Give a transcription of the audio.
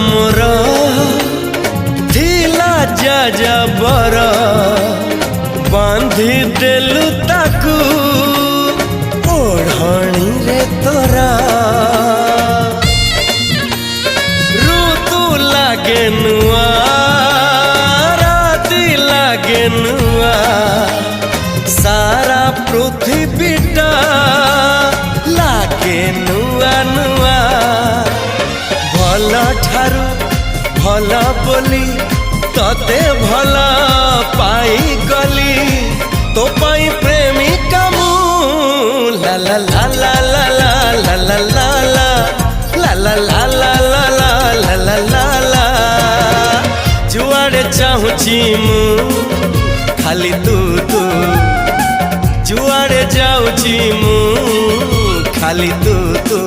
मोर थिला जाजबर बांधी देलु ताकू ओढ़णी रे तोरा ऋतु लागे नुआ राति लागे नुआ सारा पृथ्वीटा लागे नुआ नुआ भल ठारू भल बोली तते भल पाई गली तो पाई प्रेमिका मु ला ला ला ला ला ला ला ला ला ला ला ला ला ला ला ला ला जुआड़े चाहूची मु खाली तू तू जुआड़े जाऊची मु खाली तू तू।